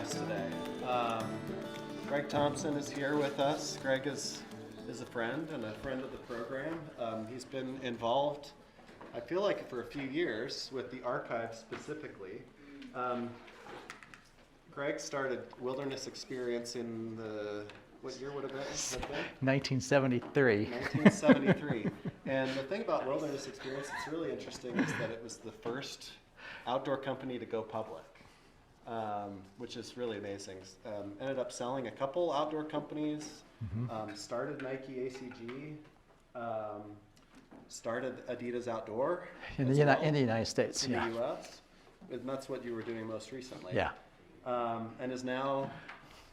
guest today. Greg Thomsen is here with us. Greg is a friend and a friend of the program. He's been involved, I feel like, for a few years with the archive specifically. Greg started Wilderness Experience in what year would it have been? 1973. 1973. And the thing about Wilderness Experience that's really interesting is that it was the first outdoor company to go public, which is really amazing. Ended up selling a couple outdoor companies, started Nike ACG, started Adidas Outdoor. In the United States, in yeah. the US. And that's what you were doing most recently. Yeah. And is now,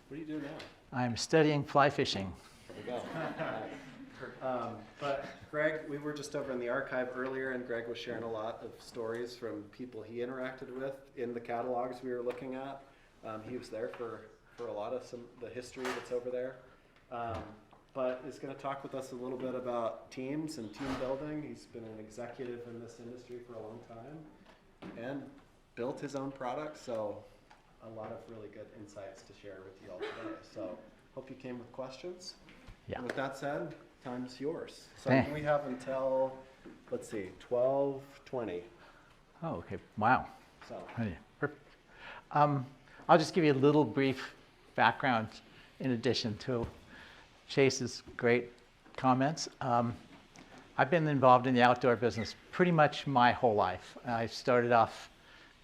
what do you do now? I'm studying fly fishing. There we go. But Greg, we were just over in the archive earlier, and Greg was sharing a lot of stories from people he interacted with in the catalogs we were looking at. He was there for a lot of the history that's over there. But is going to talk with us a little bit about teams and team building. He's been an executive in this industry for a long time and built his own products. So a lot of really good insights to share with you all today. So hope you came with questions. Yeah. And with that said, time's yours. So Thanks. we have until, let's see, 12:20. Oh, okay. Wow. So Oh, yeah. Perfect. I'll just give you a little brief background in addition to Chase's great comments. I've been involved in the outdoor business pretty much my whole life. I started off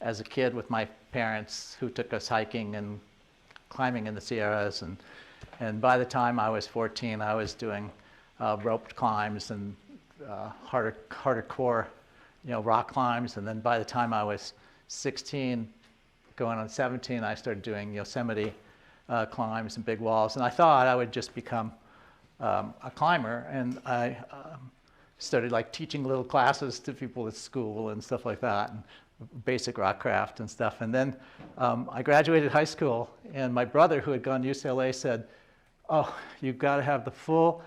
as a kid with my parents who took us hiking and climbing in the Sierras, and by the time I was 14, I was doing roped climbs and harder core, rock climbs. And then by the time I was 16, going on 17, I started doing Yosemite climbs and big walls. And I thought I would just become a climber, and I started teaching little classes to people at school and stuff like that, and basic rock craft and stuff. And then I graduated high school, and my brother, who had gone to UCLA, said, "Oh, you've got to have the full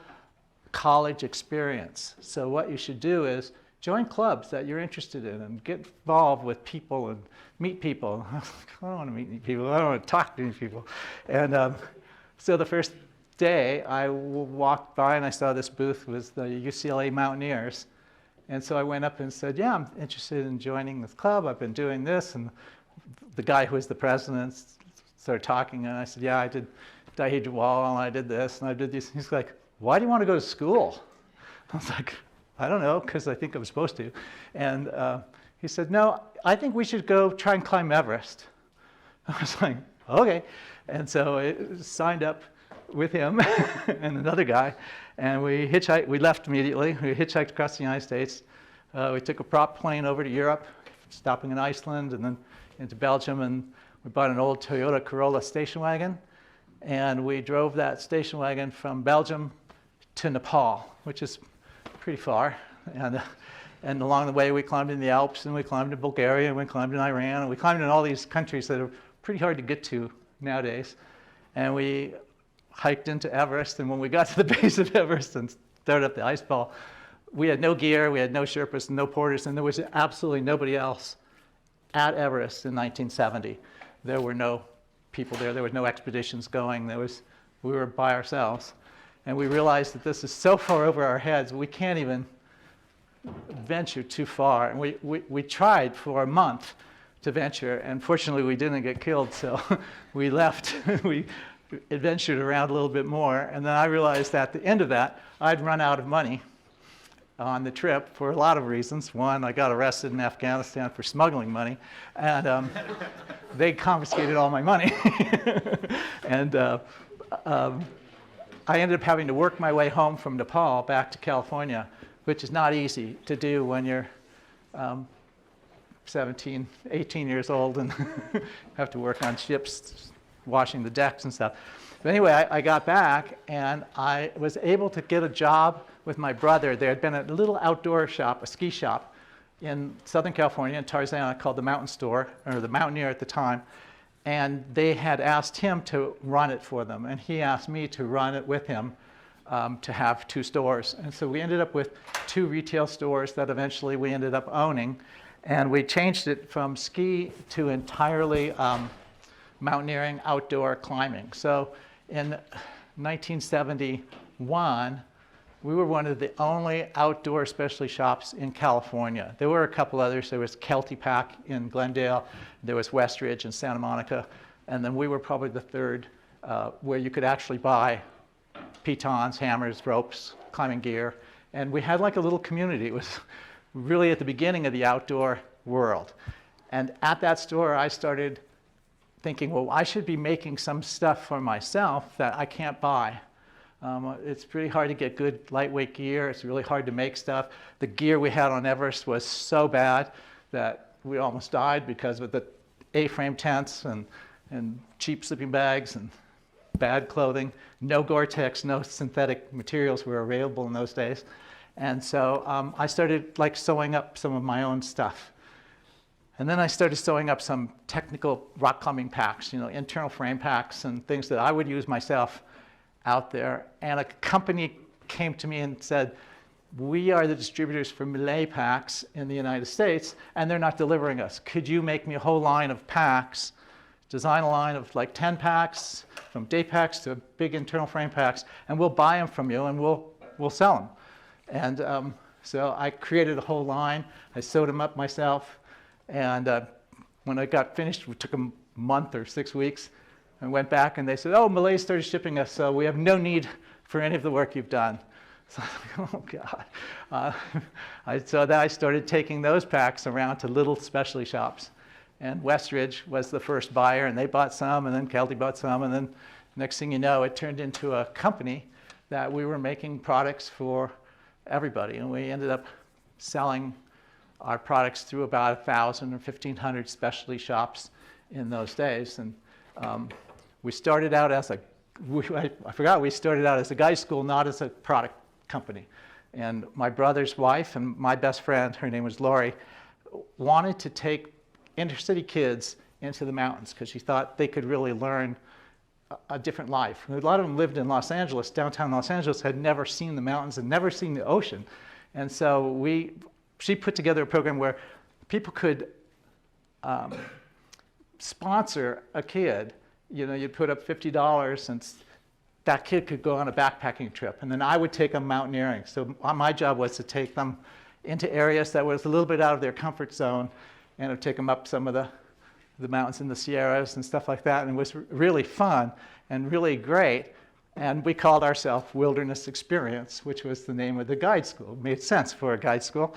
college experience. So what you should do is join clubs that you're interested in and get involved with people and meet people." I was like, "I don't want to meet any people. I don't want to talk to any people." And so the first day I walked by and I saw this booth was the UCLA Mountaineers. And so I went up and said, "Yeah, I'm interested in joining this club. I've been doing this." And the guy who was the president started talking, and I said, "Yeah, I did dihedral wall, and I did this, and I did this." He's like, "Why do you want to go to school?" I was like, "I don't know, because I think I'm supposed to." And he said, "No, I think we should go try and climb Everest." I was like, "Okay." And so I signed up with him and another guy, and we hitchhiked. We left immediately. We hitchhiked across the United States. We took a prop plane over to Europe, stopping in Iceland, and then into Belgium, and we bought an old Toyota Corolla station wagon, and we drove that station wagon from Belgium to Nepal, which is pretty far. And along the way, we climbed in the Alps, and we climbed in Bulgaria, and we climbed in Iran, and we climbed in all these countries that are pretty hard to get to nowadays. And we hiked into Everest, and when we got to the base of Everest and started up the ice fall, we had no gear, we had no Sherpas, no porters, and there was absolutely nobody else at Everest in 1970. There were no people there. There was no expeditions going. We were by ourselves. And we realized that this is so far over our heads, we can't even venture too far. And we tried for a month to venture, and fortunately we didn't get killed, so we left. We adventured around a little bit more, and then I realized at the end of that, I'd run out of money on the trip for a lot of reasons. One, I got arrested in Afghanistan for smuggling money, and they confiscated all my money. And I ended up having to work my way home from Nepal back to California, which is not easy to do when you're 17, 18 years old and have to work on ships, washing the decks and stuff. But anyway, I got back, and I was able to get a job with my brother. There had been a little outdoor shop, a ski shop, in Southern California, in Tarzana, called the Mountain Store, or the Mountaineer at the time. And they had asked him to run it for them, and he asked me to run it with him to have 2 stores. And so we ended up with 2 retail stores that eventually we ended up owning. And we changed it from ski to entirely mountaineering, outdoor climbing. So in 1971, we were one of the only outdoor specialty shops in California. There were a couple others. There was Kelty Pack in Glendale. There was Westridge in Santa Monica. And then we were probably the third where you could actually buy pitons, hammers, ropes, climbing gear. And we had like a little community. It was really at the beginning of the outdoor world. And at that store, I started thinking, well, I should be making some stuff for myself that I can't buy. It's pretty hard to get good lightweight gear. It's really hard to make stuff. The gear we had on Everest was so bad that we almost died because of the A-frame tents and cheap sleeping bags and bad clothing. No Gore-Tex, no synthetic materials were available in those days. And so I started like sewing up some of my own stuff. And then I started sewing up some technical rock climbing packs, internal frame packs and things that I would use myself out there. And a company came to me and said, we are the distributors for Millet packs in the United States, and they're not delivering us. Could you make me a whole line of packs, design a line of like 10 packs, from day packs to big internal frame packs, and we'll buy them from you and we'll sell them. And so I created a whole line. I sewed them up myself. And when I got finished, it took a month or 6 weeks. I went back and they said, oh, Millet started shipping us, so we have no need for any of the work you've done. So I was like, oh, God. So then I started taking those packs around to little specialty shops. And Westridge was the first buyer, and they bought some, and then Kelty bought some, and then next thing you know, it turned into a company that we were making products for everybody. And we ended up selling our products through about 1,000 or 1,500 specialty shops in those days. And we started out as we started out as a guide school, not as a product company. And my brother's wife and my best friend, her name was Lori, wanted to take inner-city kids into the mountains because she thought they could really learn a different life. A lot of them lived in Los Angeles, downtown Los Angeles, had never seen the mountains and never seen the ocean. And so she put together a program where people could sponsor a kid. You'd put up $50 and that kid could go on a backpacking trip. And then I would take them mountaineering. So my job was to take them into areas that was a little bit out of their comfort zone, and I'd take them up some of the mountains in the Sierras and stuff like that. And it was really fun and really great. And we called ourselves Wilderness Experience, which was the name of the guide school. It made sense for a guide school.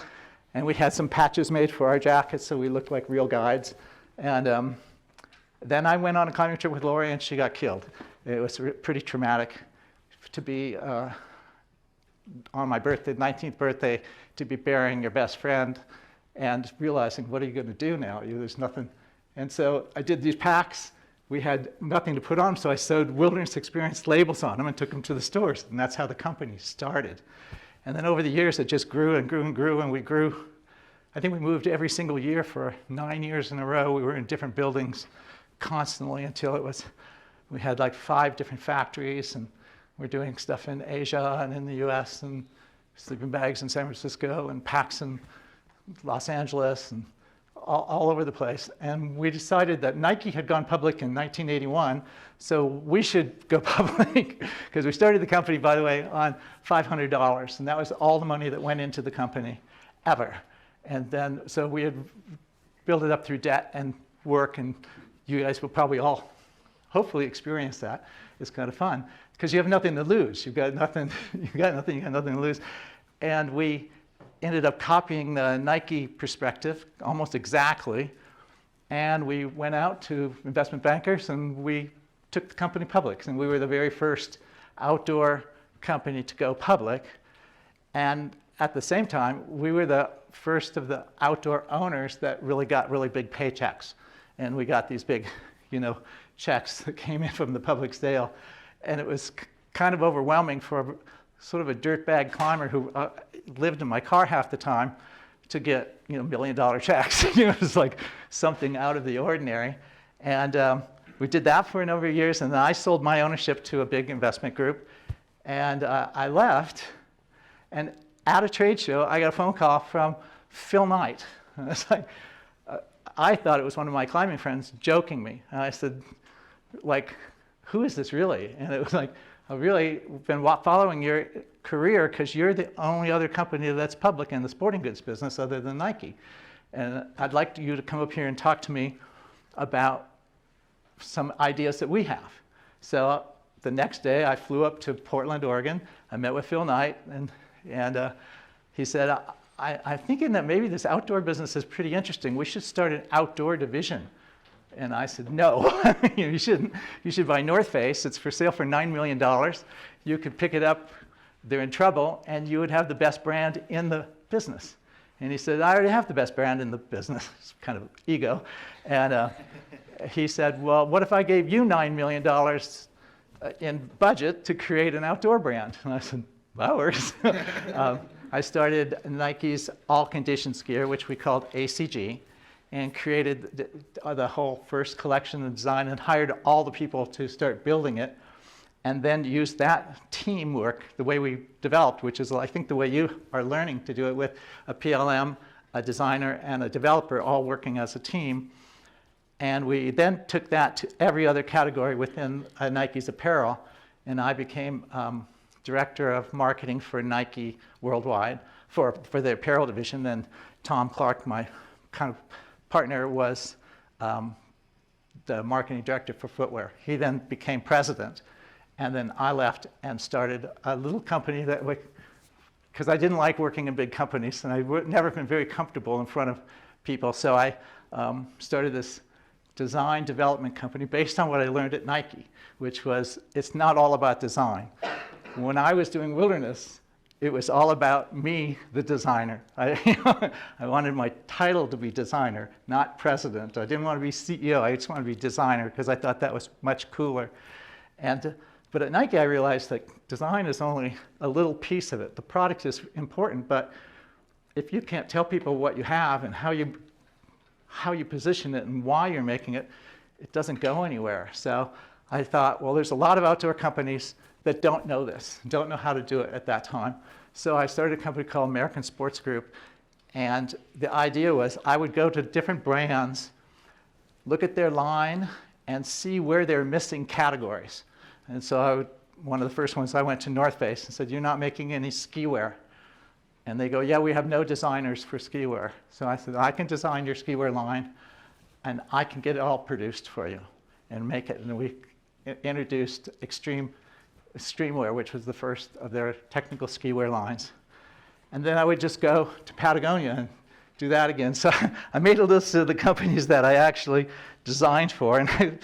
And we had some patches made for our jackets so we looked like real guides. And then I went on a climbing trip with Lori and she got killed. It was pretty traumatic to be on my birthday, 19th birthday, to be burying your best friend and realizing, what are you going to do now? There's nothing. And so I did these packs. We had nothing to put on, so I sewed Wilderness Experience labels on them and took them to the stores. And that's how the company started. And then over the years, it just grew and grew and grew, and we grew. I think we moved every single year for 9 years in a row. We were in different buildings constantly until we had like 5 different factories, and we're doing stuff in Asia and in the US, and sleeping bags in San Francisco, and packs in Los Angeles, and all over the place. And we decided that Nike had gone public in 1981, so we should go public, because we started the company, by the way, on $500, and that was all the money that went into the company ever. And then, so we had built it up through debt and work, and you guys will probably all hopefully experience that. It's kind of fun, because you have nothing to lose. You've got nothing, you got nothing to lose. And we ended up copying the Nike perspective almost exactly. And we went out to investment bankers and we took the company public. And we were the very first outdoor company to go public. And at the same time, we were the first of the outdoor owners that really got really big paychecks. And we got these big, checks that came in from the public sale. And it was kind of overwhelming for sort of a dirtbag climber who lived in my car half the time to get, $1 million checks. It was like something out of the ordinary. And we did that for a number of years. And then I sold my ownership to a big investment group. And I left. And at a trade show, I got a phone call from Phil Knight. And it's like, I thought it was one of my climbing friends joking me. And I said, like, who is this really? And it was like, I've really been following your career because you're the only other company that's public in the sporting goods business other than Nike. And I'd like you to come up here and talk to me about some ideas that we have. So the next day I flew up to Portland, Oregon. I met with Phil Knight, and he said, I'm thinking that maybe this outdoor business is pretty interesting. We should start an outdoor division. And I said, no, you shouldn't. You should buy North Face. It's for sale for $9 million. You could pick it up, they're in trouble, and you would have the best brand in the business. And he said, I already have the best brand in the business. It's kind of ego. And he said, well, what if I gave you $9 million in budget to create an outdoor brand? And I said, that works. I started Nike's all conditions gear, which we called ACG, and created the whole first collection of design and hired all the people to start building it, and then used that teamwork, the way we developed, which is I think the way you are learning to do it, with a PLM, a designer, and a developer all working as a team. And we then took that to every other category within Nike's apparel, and I became director of marketing for Nike worldwide for the apparel division. And Tom Clark, my kind of partner, was the marketing director for footwear. He then became president, and then I left and started a little company that, because I didn't like working in big companies, and I've never been very comfortable in front of people, so I started this design development company based on what I learned at Nike, which was it's not all about design. When I was doing Wilderness, it was all about me, the designer. I wanted my title to be designer, not president. I didn't want to be CEO. I just wanted to be designer because I thought that was much cooler. But at Nike, I realized that design is only a little piece of it. The product is important, but if you can't tell people what you have and how you position it and why you're making it, it doesn't go anywhere. So I thought, well, there's a lot of outdoor companies that don't know this, don't know how to do it at that time. So I started a company called American Sports Group, and the idea was I would go to different brands, look at their line, and see where they're missing categories. And so one of the first ones, I went to North Face and said, you're not making any ski wear. And they go, yeah, we have no designers for ski wear. So I said, I can design your ski wear line, and I can get it all produced for you and make it. And we introduced Extremewear, which was the first of their technical ski wear lines. And then I would just go to Patagonia and do that again. So I made a list of the companies that I actually designed for, and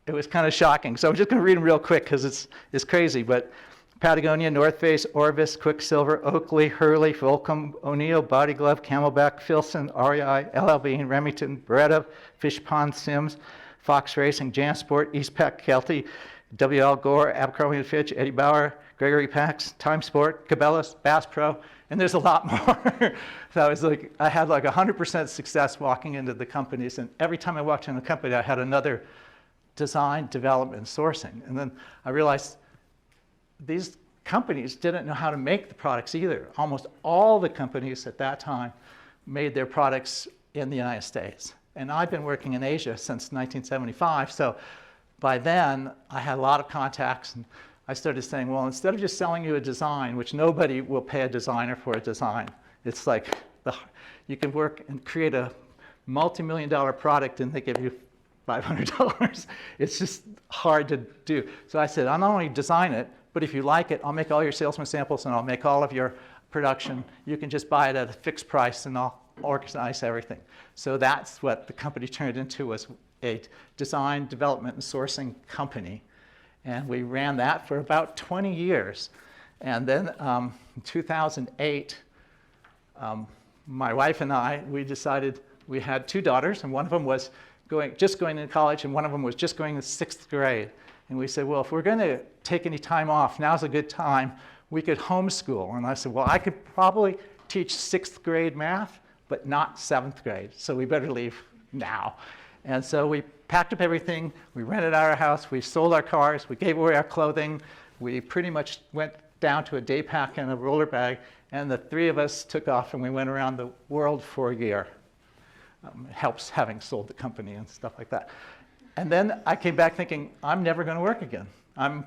it was kind of shocking. So I'm just going to read them real quick because it's crazy. But Patagonia, North Face, Orvis, Quicksilver, Oakley, Hurley, Volcom, O'Neill, Body Glove, Camelback, Filson, REI, LL Bean, Remington, Beretta, Fish Pond, Sims, Fox Racing, Jansport, Eastpak, Kelty, WL Gore, Abercrombie & Fitch, Eddie Bauer, Gregory Pax, Time Sport, Cabela's, Bass Pro, and there's a lot more. So I had like 100% success walking into the companies, and every time I walked into the company, I had another design, development, and sourcing. And then I realized these companies didn't know how to make the products either. Almost all the companies at that time made their products in the United States. And I've been working in Asia since 1975, so by then, I had a lot of contacts, and I started saying, well, instead of just selling you a design, which nobody will pay a designer for a design, it's like you can work and create a multi-million-dollar product and they give you $500. It's just hard to do. So I said, I'll not only design it, but if you like it, I'll make all your salesman samples and I'll make all of your production. You can just buy it at a fixed price and I'll organize everything. So that's what the company turned into, was a design, development, and sourcing company. And we ran that for about 20 years. And then in 2008, my wife and I, we decided we had two daughters, and one of them was just going to college, and one of them was just going to 6th grade. And we said, well, if we're going to take any time off, now's a good time. We could homeschool. And I said, well, I could probably teach 6th grade math, but not 7th grade. So we better leave now. And so we packed up everything, we rented our house, we sold our cars, we gave away our clothing, we pretty much went down to a day pack and a roller bag, and the three of us took off and we went around the world for a year. It helps having sold the company and stuff like that. And then I came back thinking, I'm never going to work again. I'm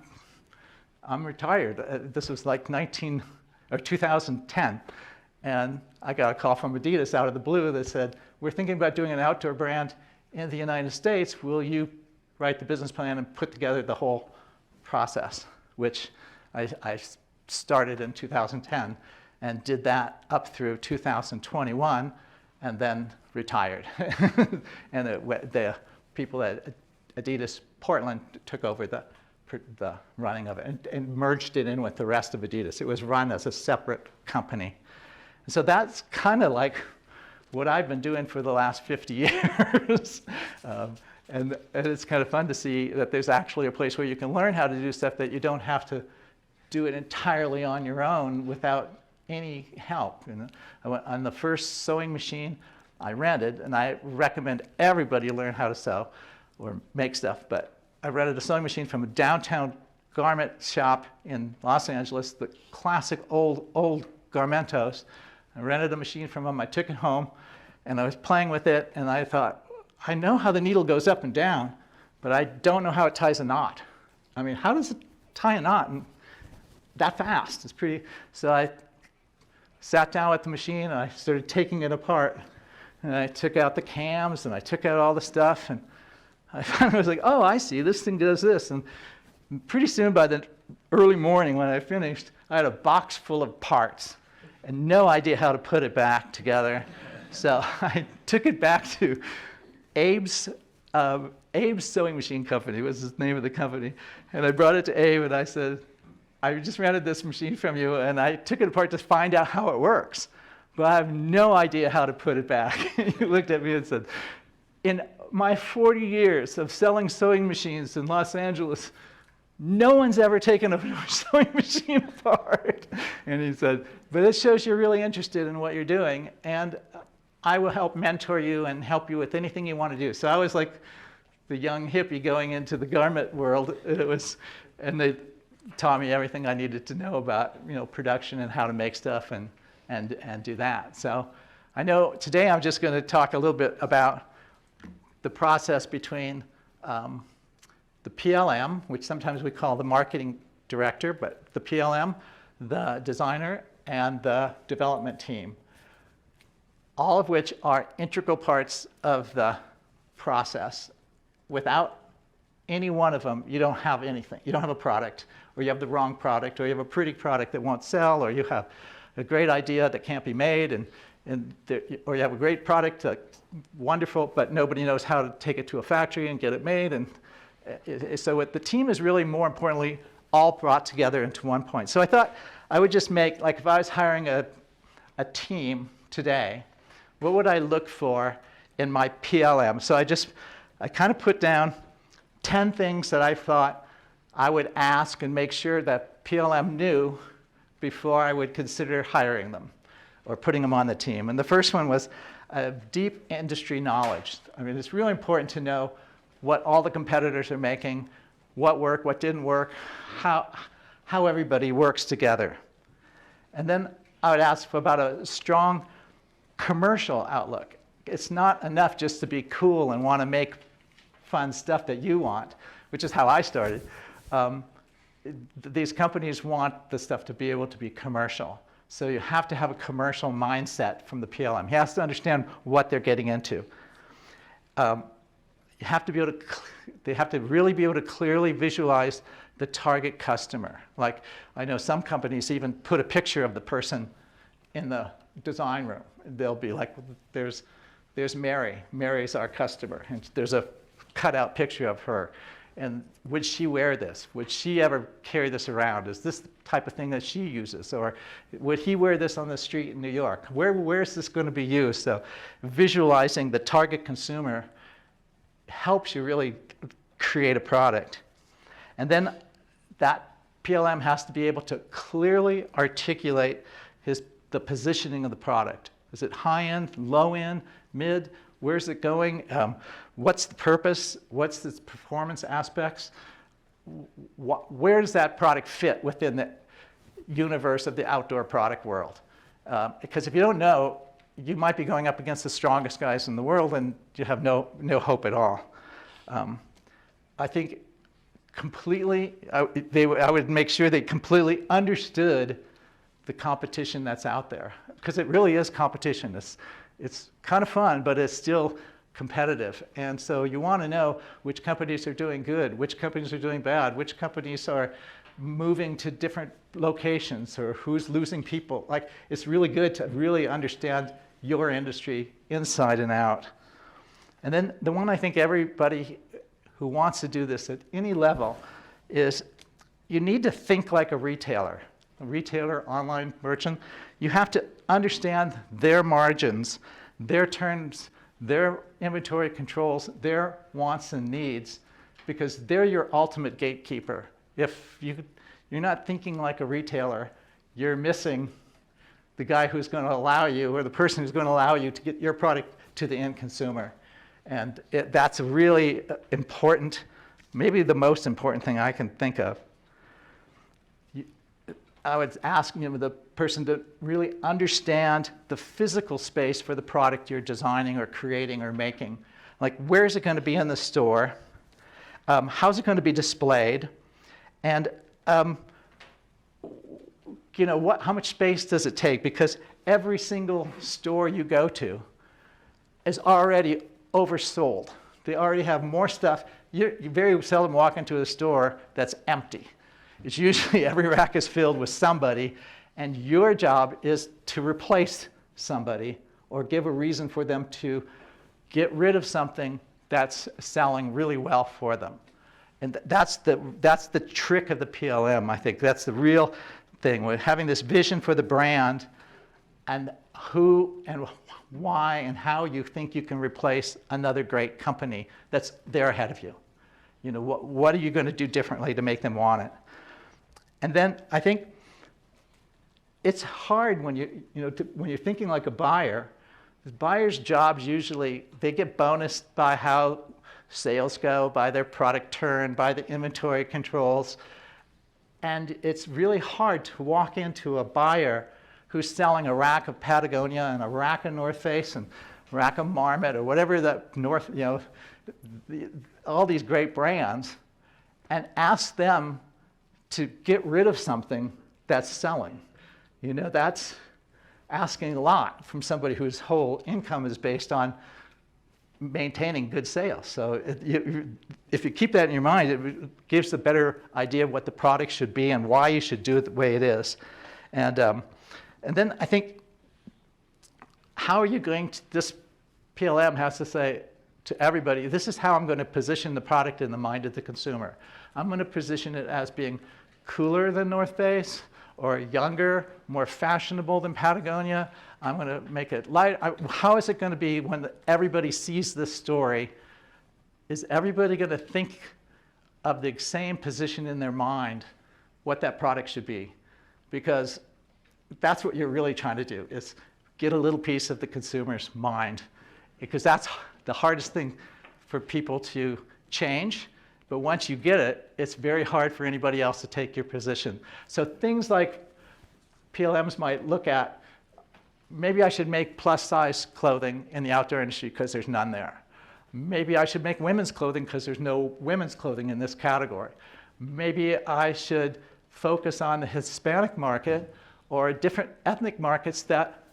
retired. This was like 2010. And I got a call from Adidas out of the blue that said, we're thinking about doing an outdoor brand in the United States. Will you write the business plan and put together the whole process? Which I started in 2010 and did that up through 2021 and then retired. And the people at Adidas Portland took over the running of it and merged it in with the rest of Adidas. It was run as a separate company. And so that's kind of like what I've been doing for the last 50 years. And it's kind of fun to see that there's actually a place where you can learn how to do stuff that you don't have to do it entirely on your own without any help. You know? I went on the first sewing machine I rented, and I recommend everybody learn how to sew or make stuff, but I rented a sewing machine from a downtown garment shop in Los Angeles, the classic old Garmentos. I rented a machine from them, I took it home, and I was playing with it, and I thought, I know how the needle goes up and down, but I don't know how it ties a knot. I mean, how does it tie a knot that fast? It's pretty, so I sat down with the machine, and I started taking it apart, and I took out the cams, and I took out all the stuff, and I finally was like, oh, I see, this thing does this. And pretty soon by the early morning when I finished, I had a box full of parts and no idea how to put it back together. So I took it back to Abe's Sewing Machine Company was the name of the company. And I brought it to Abe and I said, I just rented this machine from you and I took it apart to find out how it works. But I have no idea how to put it back. He looked at me and said, in my 40 years of selling sewing machines in Los Angeles, no one's ever taken a sewing machine apart. And he said, but it shows you're really interested in what you're doing, and I will help mentor you and help you with anything you want to do. So I was like the young hippie going into the garment world. And they taught me everything I needed to know about, production and how to make stuff and do that. So I know today I'm just going to talk a little bit about the process between the PLM, which sometimes we call the marketing director, but the PLM, the designer, and the development team, all of which are integral parts of the process. Without any one of them, you don't have anything. You don't have a product, or you have the wrong product, or you have a pretty product that won't sell, or you have a great idea that can't be made, or you have a great product that's wonderful, but nobody knows how to take it to a factory and get it made. And so the team is really, more importantly, all brought together into one point. So I thought I would just make, like if I was hiring a team today, what would I look for in my PLM? So I kind of put down 10 things that I thought I would ask and make sure that PLM knew before I would consider hiring them or putting them on the team. And the first one was deep industry knowledge. I mean, it's really important to know what all the competitors are making, what worked, what didn't work, how everybody works together. And then I would ask for about a strong commercial outlook. It's not enough just to be cool and want to make fun stuff that you want, which is how I started. These companies want the stuff to be able to be commercial. So you have to have a commercial mindset from the PLM. He has to understand what they're getting into. They have to really be able to clearly visualize the target customer. Like, I know some companies even put a picture of the person in the design room. They'll be like, there's Mary. Mary's our customer. And there's a cutout picture of her. And would she wear this? Would she ever carry this around? Is this the type of thing that she uses? Or would he wear this on the street in New York? Where is this going to be used? So visualizing the target consumer helps you really create a product. And then that PLM has to be able to clearly articulate the positioning of the product. Is it high end, low end, mid? Where's it going? What's the purpose? What's the performance aspects? Where does that product fit within the universe of the outdoor product world? Because if you don't know, you might be going up against the strongest guys in the world and you have no hope at all. I think completely, I would make sure they completely understood the competition that's out there, because it really is competition. It's kind of fun, but it's still competitive. And so you want to know which companies are doing good, which companies are doing bad, which companies are moving to different locations, or who's losing people. Like, it's really good to really understand your industry inside and out. And then the one I think everybody who wants to do this at any level is you need to think like a retailer, online merchant. You have to understand their margins, their terms, their inventory controls, their wants and needs, because they're your ultimate gatekeeper. If you're not thinking like a retailer, you're missing the guy who's going to allow you, or the person who's going to allow you to get your product to the end consumer. And that's a really important, maybe the most important thing I can think of. I would ask the person to really understand the physical space for the product you're designing or creating or making. Like, where is it going to be in the store? How's it going to be displayed? And how much space does it take? Because every single store you go to is already oversold. They already have more stuff. You very seldom walk into a store that's empty. It's usually every rack is filled with somebody, and your job is to replace somebody or give a reason for them to get rid of something that's selling really well for them. And that's the trick of the PLM, I think. That's the real thing, with having this vision for the brand and who and why and how you think you can replace another great company that's there ahead of you. What are you going to do differently to make them want it? And then I think it's hard when when you're thinking like a buyer. The buyer's jobs usually, they get bonused by how sales go, by their product turn, by the inventory controls. And it's really hard to walk into a buyer who's selling a rack of Patagonia and a rack of North Face and a rack of Marmot or whatever all these great brands, and ask them to get rid of something that's selling. That's asking a lot from somebody whose whole income is based on maintaining good sales. So if you keep that in your mind, it gives a better idea of what the product should be and why you should do it the way it is. And then I think, how are you going to, this PLM has to say to everybody, this is how I'm going to position the product in the mind of the consumer. I'm going to position it as being cooler than North Face, or younger, more fashionable than Patagonia. I'm going to make it light. How is it going to be when everybody sees this story? Is everybody going to think of the same position in their mind, what that product should be? Because that's what you're really trying to do, is get a little piece of the consumer's mind. Because that's the hardest thing for people to change. But once you get it, it's very hard for anybody else to take your position. So things like PLMs might look at, maybe I should make plus size clothing in the outdoor industry because there's none there. Maybe I should make women's clothing because there's no women's clothing in this category. Maybe I should focus on the Hispanic market or different ethnic markets that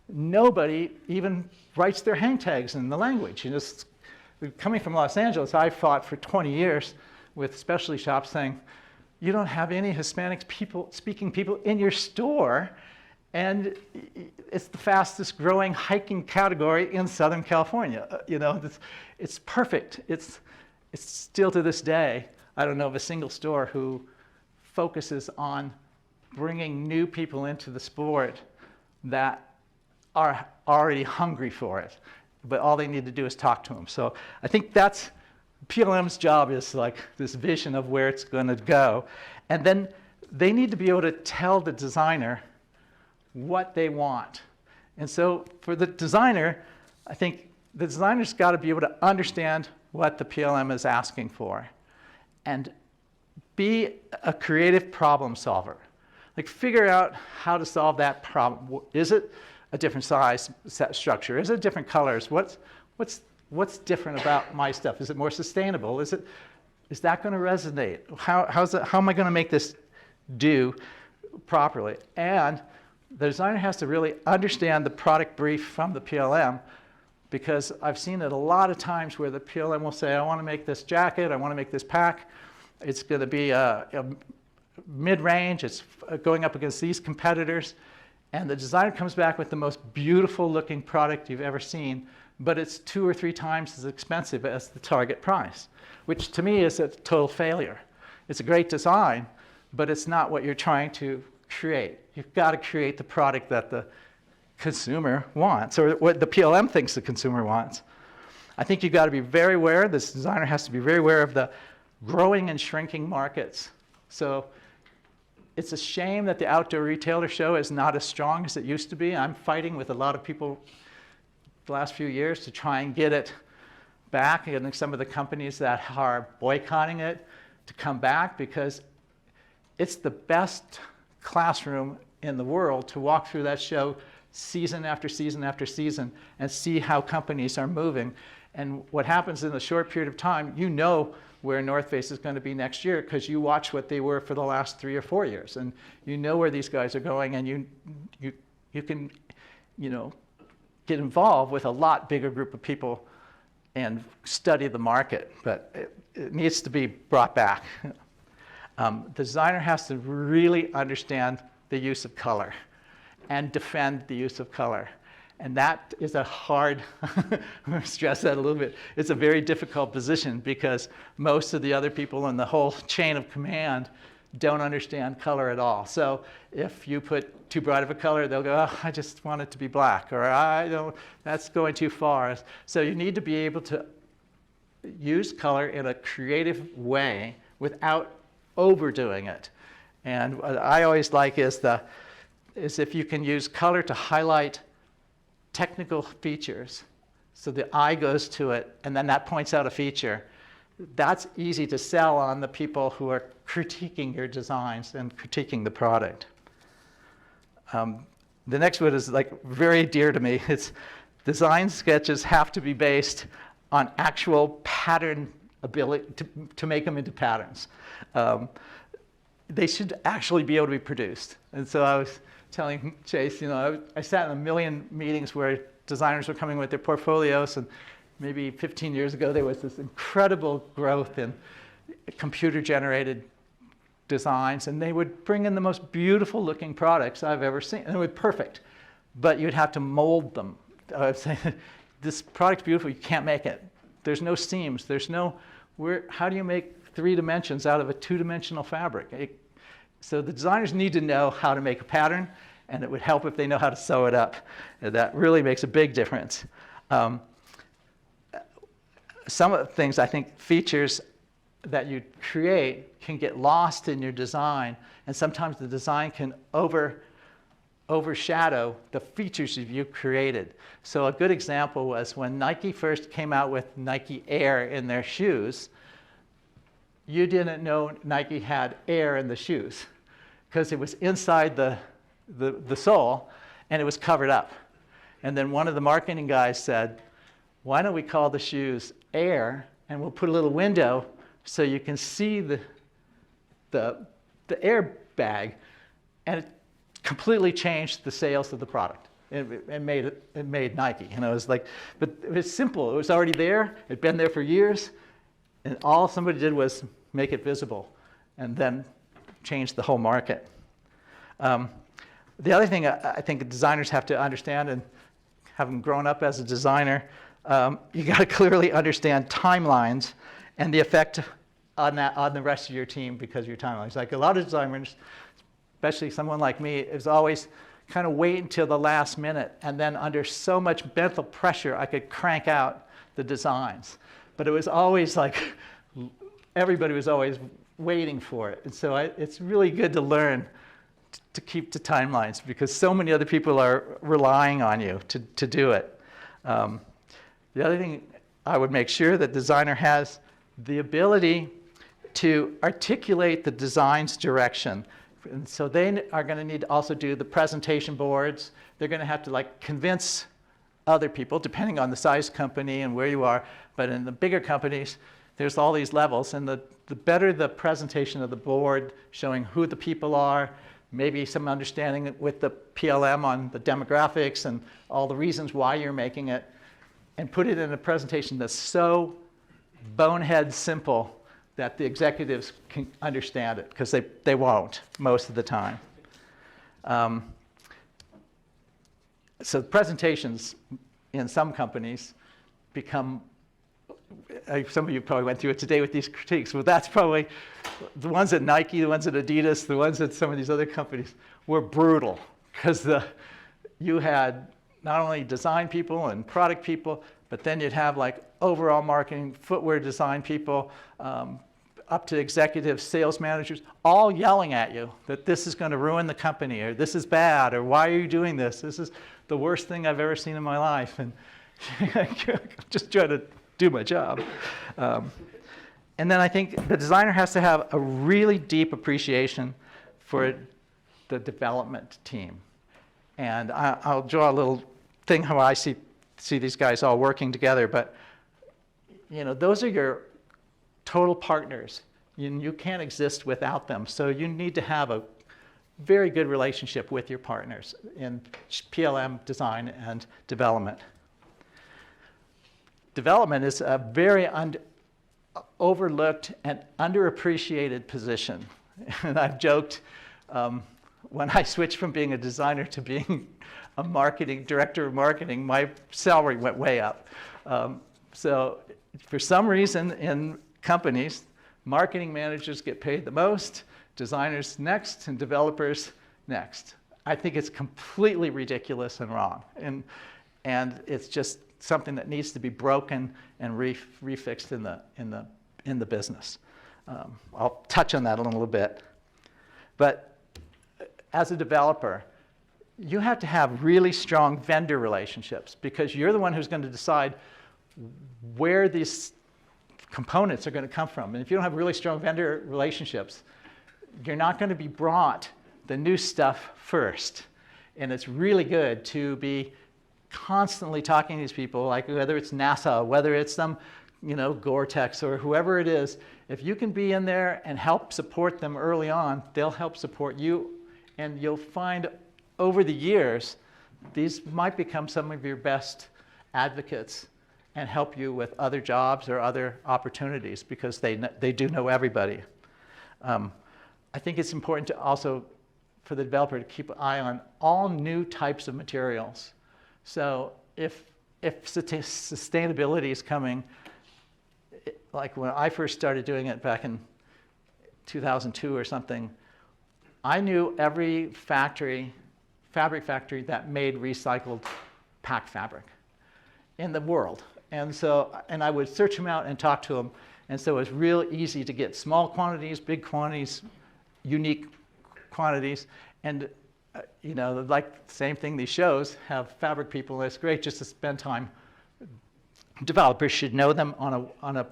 nobody even writes their hang tags in the language. Coming from Los Angeles, I fought for 20 years with specialty shops saying, you don't have any Hispanic speaking people in your store, and it's the fastest growing hiking category in Southern California. It's perfect. It's still to this day, I don't know of a single store who focuses on bringing new people into the sport that are already hungry for it. But all they need to do is talk to them. So I think that's PLM's job, is like this vision of where it's going to go. And then they need to be able to tell the designer what they want. And so for the designer, I think the designer's got to be able to understand what the PLM is asking for and be a creative problem solver. Like, figure out how to solve that problem. Is it a different size set structure? Is it different colors? What's different about my stuff? Is it more sustainable? Is it is that going to resonate? How am I going to make this do properly? And the designer has to really understand the product brief from the PLM, because I've seen it a lot of times where the PLM will say, I want to make this jacket, I want to make this pack. It's going to be a mid-range, it's going up against these competitors. And the designer comes back with the most beautiful looking product you've ever seen, but it's 2 or 3 times as expensive as the target price, which to me is a total failure. It's a great design, but it's not what you're trying to create. You've got to create the product that the consumer wants, or what the PLM thinks the consumer wants. I think you've got to be very aware, this designer has to be very aware of the growing and shrinking markets. So it's a shame that the outdoor retailer show is not as strong as it used to be. I'm fighting with a lot of people the last few years to try and get it back, and some of the companies that are boycotting it to come back, because it's the best classroom in the world to walk through that show season after season after season and see how companies are moving. And what happens in a short period of time, you know where North Face is going to be next year, because you watch what they were for the last 3 or 4 years, and you know where these guys are going, and you can, you know, get involved with a lot bigger group of people and study the market. But it needs to be brought back. The designer has to really understand the use of color and defend the use of color. And that is a hard, I'm going to stress that a little bit, it's a very difficult position, because most of the other people in the whole chain of command don't understand color at all. So if you put too bright of a color, they'll go, oh, I just want it to be black, or I don't, that's going too far. So you need to be able to use color in a creative way without overdoing it. And what I always like is if you can use color to highlight technical features, so the eye goes to it, and then that points out a feature. That's easy to sell on the people who are critiquing your designs and critiquing the product. The next one is like very dear to me. It's design sketches have to be based on actual pattern ability to make them into patterns. They should actually be able to be produced. And so I was telling Chase, you know, I sat in a million meetings where designers were coming with their portfolios, and maybe 15 years ago there was this incredible growth in computer-generated designs, and they would bring in the most beautiful looking products I've ever seen, and they were perfect, but you'd have to mold them. I would say, this product's beautiful, you can't make it. There's no seams, there's no, how do you make 3 dimensions out of a 2-dimensional fabric? So the designers need to know how to make a pattern, and it would help if they know how to sew it up. And that really makes a big difference. Some of the things, I think, features that you create can get lost in your design, and sometimes the design can overshadow the features you've created. So a good example was when Nike first came out with Nike Air in their shoes. You didn't know Nike had air in the shoes because it was inside the sole and it was covered up. And then one of the marketing guys said, why don't we call the shoes Air, and we'll put a little window so you can see the air bag. And it completely changed the sales of the product. It made Nike. And I was like, but it was simple. It was already there. It'd been there for years. And all somebody did was make it visible and then change the whole market. The other thing I think designers have to understand, and having grown up as a designer, you got to clearly understand timelines and the effect on the rest of your team because of your timelines. Like a lot of designers, especially someone like me, is always kind of wait until the last minute, and then under so much mental pressure, I could crank out the designs. But it was always like, everybody was always waiting for it. And so it's really good to learn to keep to timelines because so many other people are relying on you to do it. The other thing, I would make sure that designer has the ability to articulate the design's direction. And so they are going to need to also do the presentation boards. They're going to have to like convince other people, depending on the size company and where you are. But in the bigger companies, there's all these levels, and the better the presentation of the board, showing who the people are, maybe some understanding with the PLM on the demographics and all the reasons why you're making it, and put it in a presentation that's so bonehead simple that the executives can understand it, because they won't most of the time. So presentations in some companies become, some of you probably went through it today with these critiques, but that's probably the ones at Nike, the ones at Adidas, the ones at some of these other companies were brutal, because you had not only design people and product people, but then you'd have like overall marketing, footwear design people, up to executives, sales managers, all yelling at you that this is going to ruin the company, or this is bad, or why are you doing this? This is the worst thing I've ever seen in my life. And I'm just trying to do my job. And then I think the designer has to have a really deep appreciation for the development team. And I'll draw a little thing how I see these guys all working together. But those are your total partners. You can't exist without them. So you need to have a very good relationship with your partners in PLM, design, and development. Development is a very overlooked and underappreciated position. And I've joked when I switched from being a designer to being a director of marketing, my salary went way up. So for some reason in companies, marketing managers get paid the most, designers next, and developers next. I think it's completely ridiculous and wrong. And it's just something that needs to be broken and refixed in the business. I'll touch on that a little bit. But as a developer, you have to have really strong vendor relationships, because you're the one who's going to decide where these components are going to come from. And if you don't have really strong vendor relationships, you're not going to be brought the new stuff first. And it's really good to be constantly talking to these people, like whether it's NASA, whether it's some, Gore-Tex or whoever it is. If you can be in there and help support them early on, they'll help support you. And you'll find over the years, these might become some of your best advocates and help you with other jobs or other opportunities, because they do know everybody. I think it's important to also, for the developer, to keep an eye on all new types of materials. So if sustainability is coming, like when I first started doing it back in 2002 or something, I knew every fabric factory that made recycled pack fabric in the world. And I would search them out and talk to them. And so it was real easy to get small quantities, big quantities, unique quantities. And, like the same thing, these shows have fabric people, and it's great just to spend time. Developers should know them on a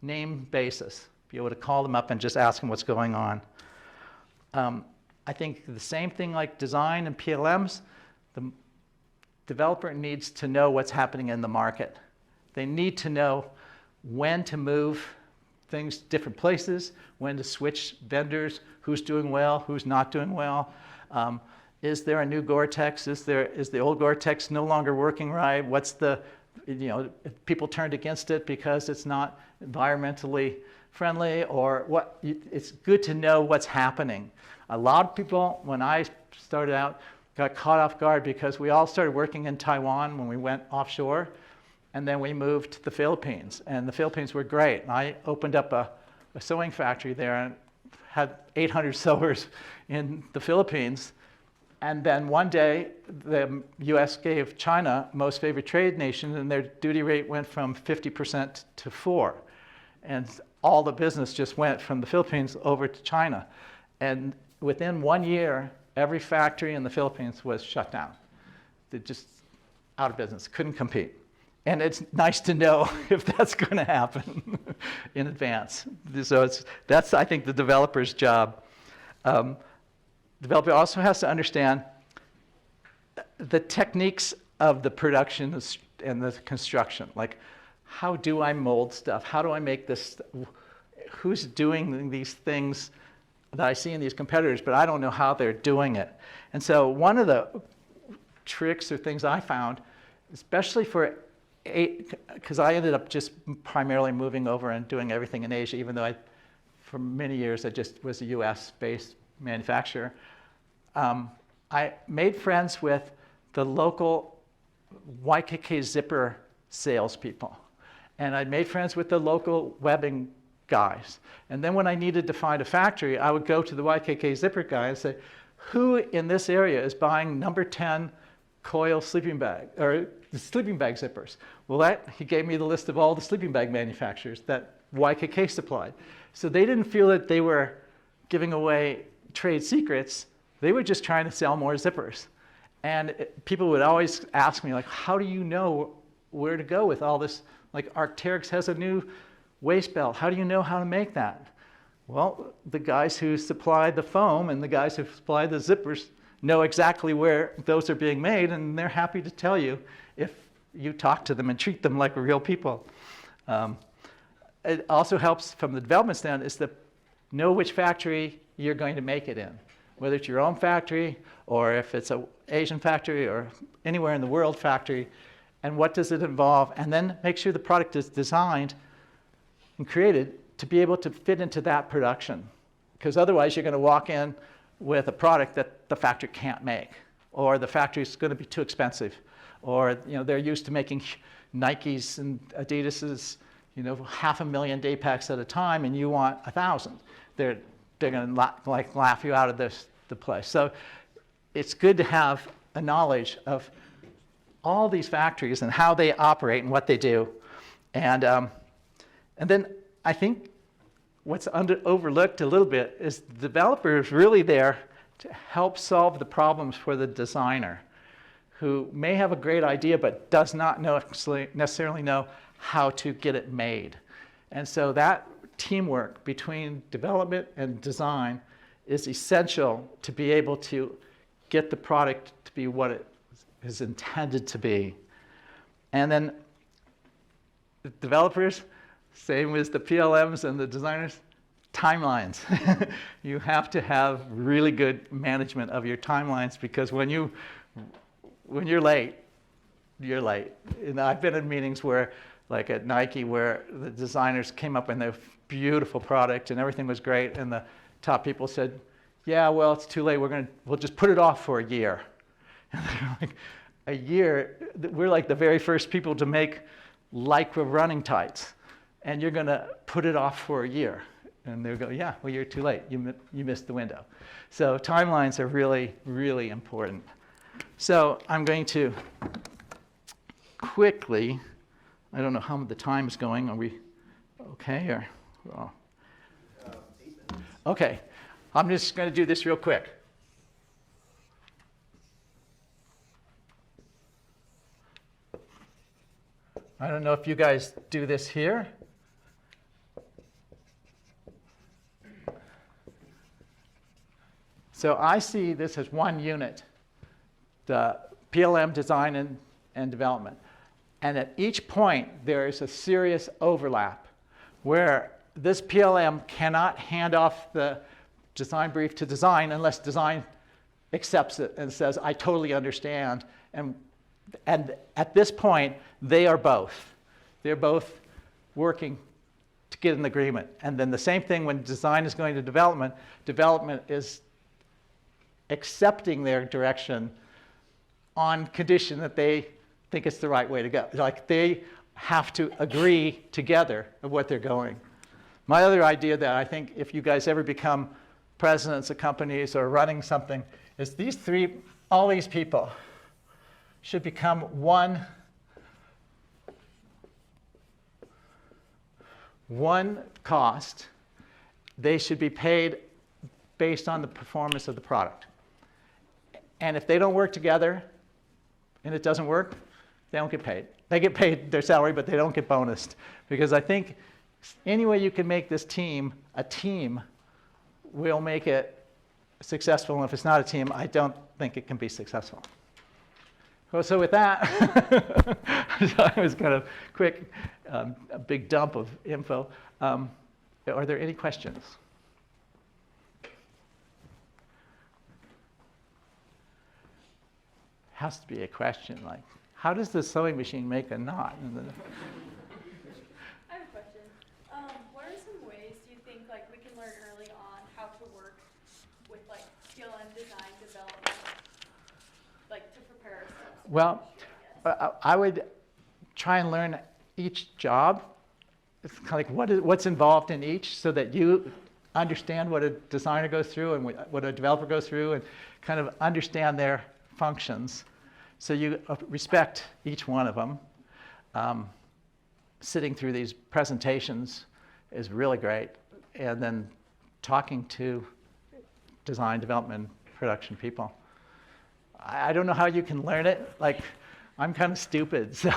name basis, be able to call them up and just ask them what's going on. I think the same thing like design and PLMs, the developer needs to know what's happening in the market. They need to know when to move things different places, when to switch vendors, who's doing well, who's not doing well. Is there a new Gore-Tex? Is the old Gore-Tex no longer working right? What's if people turned against it because it's not environmentally friendly, or what? It's good to know what's happening. A lot of people, when I started out, got caught off guard because we all started working in Taiwan when we went offshore, and then we moved to the Philippines, and the Philippines were great. And I opened up a sewing factory there and had 800 sewers in the Philippines. And then one day, the US gave China most favored trade nation, and their duty rate went from 50% to 4%. And all the business just went from the Philippines over to China. And within 1 year, every factory in the Philippines was shut down. They're just out of business, couldn't compete. And it's nice to know if that's going to happen in advance. So that's, I think, the developer's job. Developer also has to understand the techniques of the production and the construction. Like, how do I mold stuff? How do I make this? Who's doing these things that I see in these competitors, but I don't know how they're doing it. And so one of the tricks or things I found, especially because I ended up just primarily moving over and doing everything in Asia, even though for many years I just was a US-based manufacturer. I made friends with the local YKK zipper salespeople. And I made friends with the local webbing guys. And then when I needed to find a factory, I would go to the YKK zipper guy and say, who in this area is buying number 10 coil sleeping bag, or the sleeping bag zippers? Well, he gave me the list of all the sleeping bag manufacturers that YKK supplied. So they didn't feel that they were giving away trade secrets. They were just trying to sell more zippers. And people would always ask me, like, how do you know where to go with all this? Like, Arc'teryx has a new waist belt. How do you know how to make that? Well, the guys who supply the foam and the guys who supply the zippers know exactly where those are being made, and they're happy to tell you if you talk to them and treat them like real people. It also helps from the development stand is to know which factory you're going to make it in, whether it's your own factory or if it's an Asian factory or anywhere in the world factory, and what does it involve, and then make sure the product is designed and created to be able to fit into that production. Because otherwise you're going to walk in with a product that the factory can't make, or the factory's going to be too expensive, or they're used to making Nikes and Adidas's 500,000 day packs at a time, and you want 1,000. They're going to laugh you out of the place. So it's good to have a knowledge of all these factories and how they operate and what they do. And then I think what's overlooked a little bit is the developer is really there to help solve the problems for the designer, who may have a great idea but does not necessarily know how to get it made. And so that teamwork between development and design is essential to be able to get the product to be what it is intended to be. And then the developers, same as the PLMs and the designers, timelines. You have to have really good management of your timelines, because when you're late, you're late. And I've been in meetings where, like at Nike, where the designers came up with a beautiful product and everything was great, and the top people said, yeah, well, it's too late. We'll just put it off for a year. And they're like, a year? We're like the very first people to make Lycra running tights, and you're going to put it off for a year. And they'll go, yeah, well, you're too late. You missed the window. So timelines are really, really important. So I'm going to quickly, I don't know how the time is going. Are we okay? Or, well, 8 minutes. Okay. I'm just going to do this real quick. I don't know if you guys do this here. So I see this as one unit, the PLM design and development. And at each point, there is a serious overlap where this PLM cannot hand off the design brief to design unless design accepts it and says, I totally understand. And at this point, they are both. They're both working to get an agreement. And then the same thing when design is going to development, development is accepting their direction on condition that they think it's the right way to go. Like they have to agree together of what they're going. My other idea that I think if you guys ever become presidents of companies or running something is all these people should become one cost. They should be paid based on the performance of the product. And if they don't work together and it doesn't work, they don't get paid. They get paid their salary, but they don't get bonused. Because I think any way you can make this team a team will make it successful. And if it's not a team, I don't think it can be successful. Well, so with that, so I was kind of quick, a big dump of info. Are there any questions? Has to be a question like, how does the sewing machine make a knot? I have a question. What are some ways do you think like we can learn early on how to work with like skill and design development, like to prepare ourselves for Well, the industry, I would try and learn each job. It's kind of like what's involved in each, so that you understand what a designer goes through and what a developer goes through, and kind of understand their functions. So you respect each one of them. Sitting through these presentations is really great, and then talking to design, development, production people. I don't know how you can learn it. Like, I'm kind of stupid, so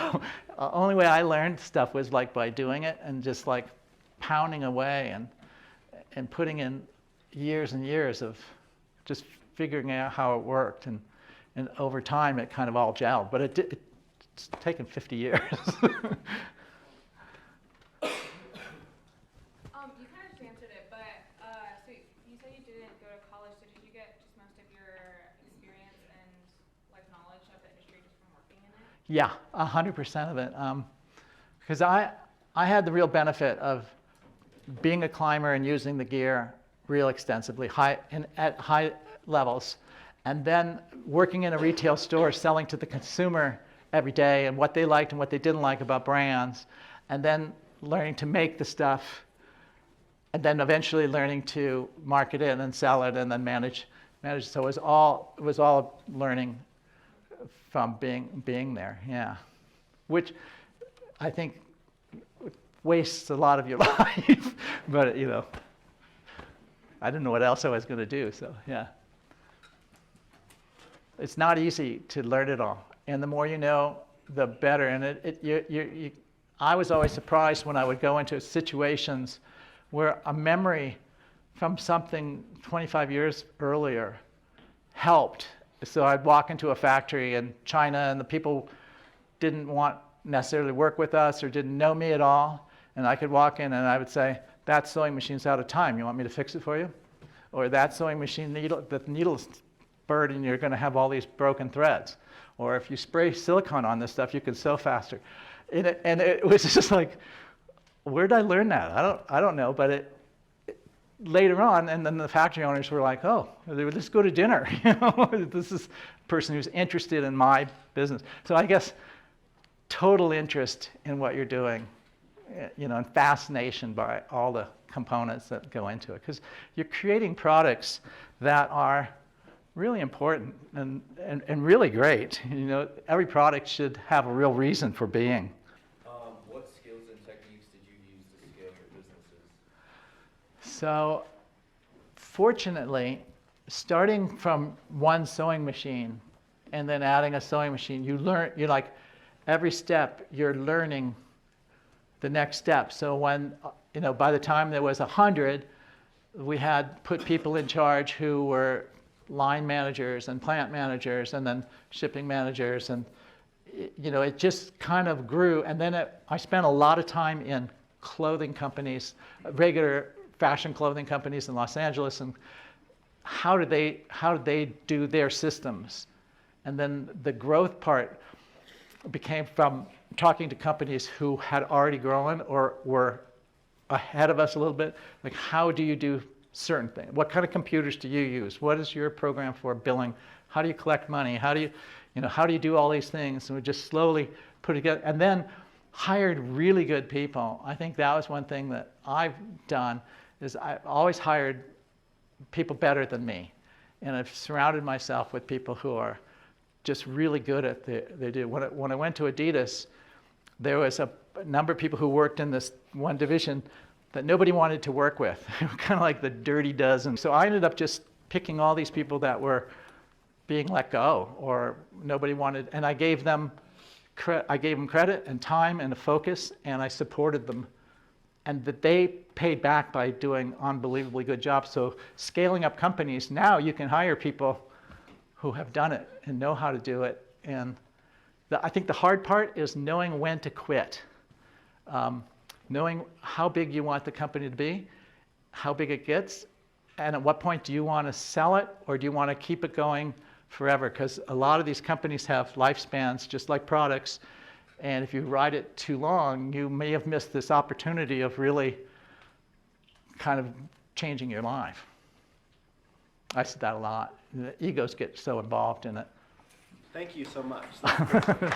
the only way I learned stuff was like by doing it and just like pounding away and putting in years and years of just figuring out how it worked, and over time it kind of all gelled, but it's taken 50 years. You kind of answered it, but so you said you didn't go to college, so did you get just most of your experience and like knowledge of the industry just from working in it? Yeah, 100% of it. Because I had the real benefit of being a climber and using the gear real extensively, at high levels, and then working in a retail store, selling to the consumer every day and what they liked and what they didn't like about brands, and then learning to make the stuff, and then eventually learning to market it and sell it and then manage. So it was all learning from being there, yeah. Which I think wastes a lot of your life, but you know, I didn't know what else I was going to do, so yeah. It's not easy to learn it all, and the more you know, the better. And I was always surprised when I would go into situations where a memory from something 25 years earlier helped. So I'd walk into a factory in China, and the people didn't want necessarily work with us or didn't know me at all, and I could walk in and I would say, that sewing machine's out of time, you want me to fix it for you? Or that sewing machine, the needle's burred and you're going to have all these broken threads. Or if you spray silicone on this stuff, you can sew faster. And it was just like, where did I learn that? I don't know, but later on, and then the factory owners were like, oh, let's go to dinner. You know, this is a person who's interested in my business. So I guess total interest in what you're doing, you know, and fascination by all the components that go into it. Because you're creating products that are really important and really great. You know, every product should have a real reason for being. What skills and techniques did you use to scale your businesses? So, fortunately, starting from one sewing machine and then adding a sewing machine, you're like, every step you're learning the next step. So when, you know, by the time there was 100, we had put people in charge who were line managers and plant managers and then shipping managers, and you know, it just kind of grew. And then I spent a lot of time in clothing companies, regular fashion clothing companies in Los Angeles, and how did they do their systems? And then the growth part became from talking to companies who had already grown or were ahead of us a little bit. Like, how do you do certain things? What kind of computers do you use? What is your program for billing? How do you collect money? How do you do all these things? And we just slowly put it together, and then hired really good people. I think that was one thing that I've done, is I always hired people better than me, and I've surrounded myself with people who are just really good at they do. When I went to Adidas, there was a number of people who worked in this one division that nobody wanted to work with. Kind of like the dirty dozen. So I ended up just picking all these people that were being let go or nobody wanted, and I gave them credit and time and a focus, and I supported them, and that they paid back by doing unbelievably good jobs. So scaling up companies, now you can hire people who have done it and know how to do it, and I think the hard part is knowing when to quit. Knowing how big you want the company to be, how big it gets, and at what point do you want to sell it, or do you want to keep it going forever? Because a lot of these companies have lifespans just like products, and if you ride it too long, you may have missed this opportunity of really kind of changing your life. I see that a lot. The egos get so involved in it. Thank you so much. That's great.